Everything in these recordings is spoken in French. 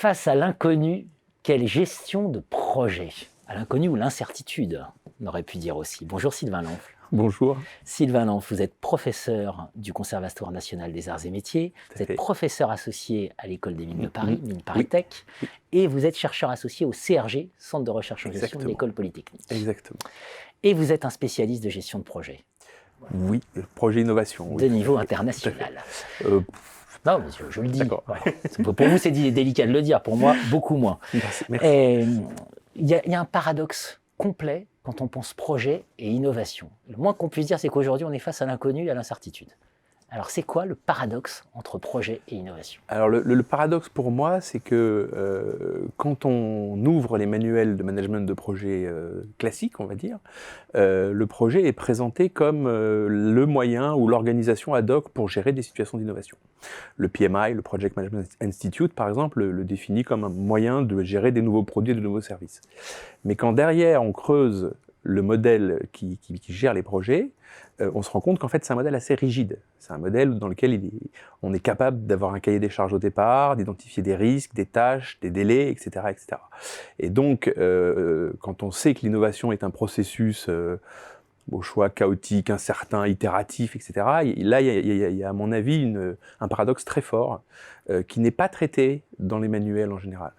Face à l'inconnu, quelle gestion de projet? À l'inconnu ou l'incertitude, on aurait pu dire aussi. Bonjour Sylvain Lanfle. Bonjour. Sylvain Lanfle, vous êtes professeur du Conservatoire national des arts et métiers, vous êtes professeur associé à l'École des mines de Paris, Mines Paris Tech, et vous êtes chercheur associé au CRG, Centre de recherche en gestion de l'École Polytechnique. Exactement. Et vous êtes un spécialiste de gestion de projet. Oui, projet innovation. De niveau international. Non, mais je le dis. Voilà. Pour vous, c'est délicat de le dire. Pour moi, beaucoup moins. Merci. Il y a un paradoxe complet quand on pense projet et innovation. Le moins qu'on puisse dire, c'est qu'aujourd'hui, on est face à l'inconnu et à l'incertitude. Alors, c'est quoi le paradoxe entre projet et innovation? Alors, le paradoxe pour moi, c'est que quand on ouvre les manuels de management de projet classiques, on va dire, le projet est présenté comme le moyen ou l'organisation ad hoc pour gérer des situations d'innovation. Le PMI, le Project Management Institute, par exemple, le définit comme un moyen de gérer des nouveaux produits et de nouveaux services. Mais quand derrière, on creuse le modèle qui gère les projets, on se rend compte qu'en fait, c'est un modèle assez rigide. C'est un modèle dans lequel on est capable d'avoir un cahier des charges au départ, d'identifier des risques, des tâches, des délais, etc. etc. Et donc, quand on sait que l'innovation est un processus au choix chaotique, incertain, itératif, etc., là, il y a à mon avis un paradoxe très fort qui n'est pas traité dans les manuels en général.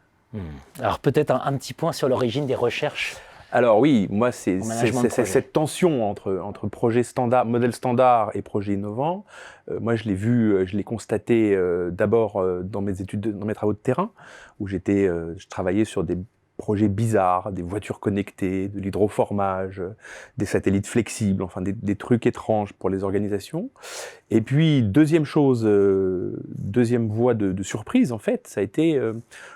Alors peut-être un petit point sur l'origine des recherches. Alors oui, moi c'est cette tension entre projet standard, modèle standard et projet innovant. Moi je l'ai constaté d'abord dans mes études, dans mes travaux de terrain, où je travaillais sur des projets bizarres, des voitures connectées, de l'hydroformage, des satellites flexibles, enfin des trucs étranges pour les organisations. Et puis deuxième chose, deuxième voie de surprise en fait, ça a été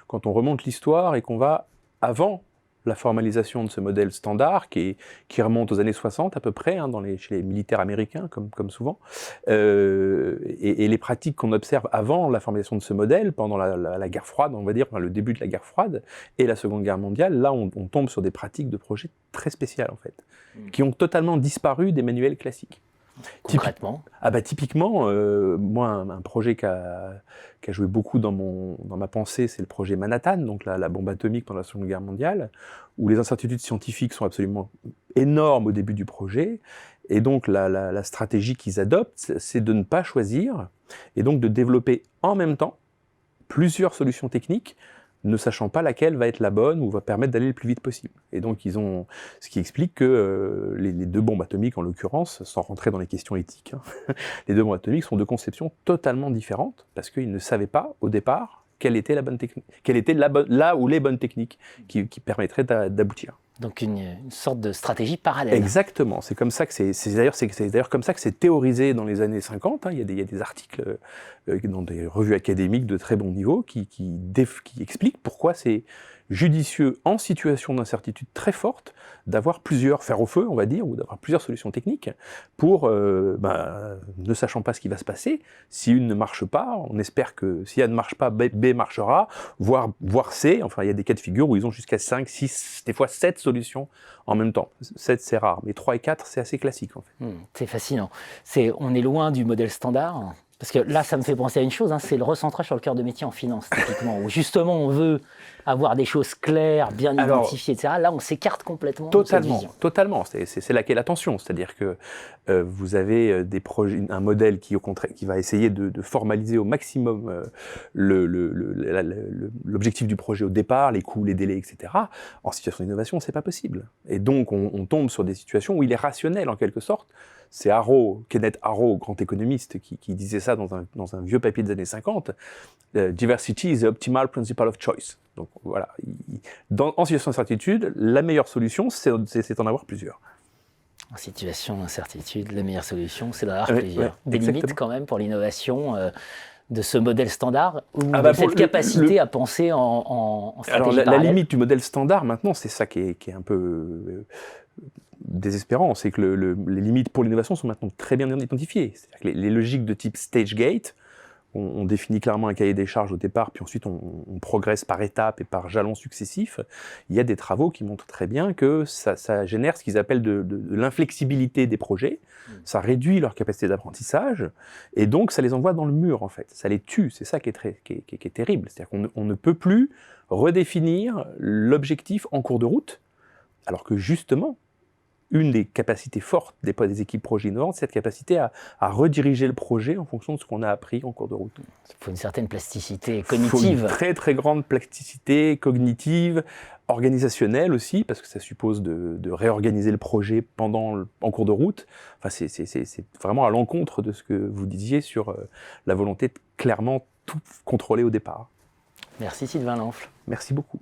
quand on remonte l'histoire et qu'on va avant la formalisation de ce modèle standard qui remonte aux années 60 à peu près, hein, chez les militaires américains, comme souvent, et les pratiques qu'on observe avant la formalisation de ce modèle, pendant la guerre froide, on va dire, enfin, le début de la guerre froide, et la Seconde Guerre mondiale, là on tombe sur des pratiques de projets très spéciales en fait, qui ont totalement disparu des manuels classiques. Concrètement Typiquement, moi, un projet qui a joué beaucoup dans ma pensée, c'est le projet Manhattan, donc la bombe atomique pendant la Seconde Guerre mondiale, où les incertitudes scientifiques sont absolument énormes au début du projet, et donc la stratégie qu'ils adoptent, c'est de ne pas choisir, et donc de développer en même temps plusieurs solutions techniques, ne sachant pas laquelle va être la bonne ou va permettre d'aller le plus vite possible. Et donc ce qui explique que les deux bombes atomiques en l'occurrence, sans rentrer dans les questions éthiques, hein, les deux bombes atomiques sont de conceptions totalement différentes, parce qu'ils ne savaient pas au départ quelle était la bonne technique, quelle était là où les bonnes techniques qui permettraient d'aboutir. Donc une sorte de stratégie parallèle. Exactement, c'est comme ça que c'est d'ailleurs comme ça que c'est théorisé dans les années 50, hein. Il y a des articles dans des revues académiques de très bon niveau qui expliquent pourquoi c'est judicieux en situation d'incertitude très forte d'avoir plusieurs fers au feu, on va dire, ou d'avoir plusieurs solutions techniques pour, ne sachant pas ce qui va se passer, si une ne marche pas, on espère que si elle ne marche pas, B marchera, voire C, enfin il y a des cas de figure où ils ont jusqu'à 5, 6, des fois 7 solutions en même temps. 7 c'est rare, mais 3 et 4 c'est assez classique en fait. C'est fascinant. On est loin du modèle standard. Parce que là, ça me fait penser à une chose, hein, c'est le recentrage sur le cœur de métier en finance, typiquement, où justement on veut avoir des choses claires, bien identifiées, etc. Là, on s'écarte complètement de cette vision. Totalement. C'est là qu'est la tension. C'est-à-dire que vous avez des projets, un modèle qui, au contraire, qui va essayer de formaliser au maximum l'objectif du projet au départ, les coûts, les délais, etc. En situation d'innovation, c'est pas possible. Et donc, on tombe sur des situations où il est rationnel, en quelque sorte. C'est Kenneth Arrow, grand économiste, qui disait ça dans un vieux papier des années 50. Diversity is the optimal principle of choice. Donc voilà, en situation d'incertitude, la meilleure solution, c'est d'en avoir plusieurs. En situation d'incertitude, la meilleure solution, c'est d'en avoir plusieurs. Des limites quand même pour l'innovation de ce modèle standard, ou cette capacité à penser en stratégie parallèle. La limite du modèle standard, maintenant, c'est ça qui est un peu désespérant, c'est que les limites pour l'innovation sont maintenant très bien identifiées. C'est-à-dire que les logiques de type stage gate, on définit clairement un cahier des charges au départ, puis ensuite on progresse par étapes et par jalons successifs, il y a des travaux qui montrent très bien que ça génère ce qu'ils appellent de l'inflexibilité des projets, ça réduit leur capacité d'apprentissage, et donc ça les envoie dans le mur en fait, ça les tue, c'est ça qui est terrible, c'est-à-dire qu'on ne peut plus redéfinir l'objectif en cours de route, alors que justement, une des capacités fortes des équipes projets innovantes, c'est cette capacité à rediriger le projet en fonction de ce qu'on a appris en cours de route. Il faut une certaine plasticité cognitive. Il faut une très très grande plasticité cognitive, organisationnelle aussi, parce que ça suppose de réorganiser le projet en cours de route. Enfin, c'est vraiment à l'encontre de ce que vous disiez sur la volonté de clairement tout contrôler au départ. Merci Sylvain Lanfle. Merci beaucoup.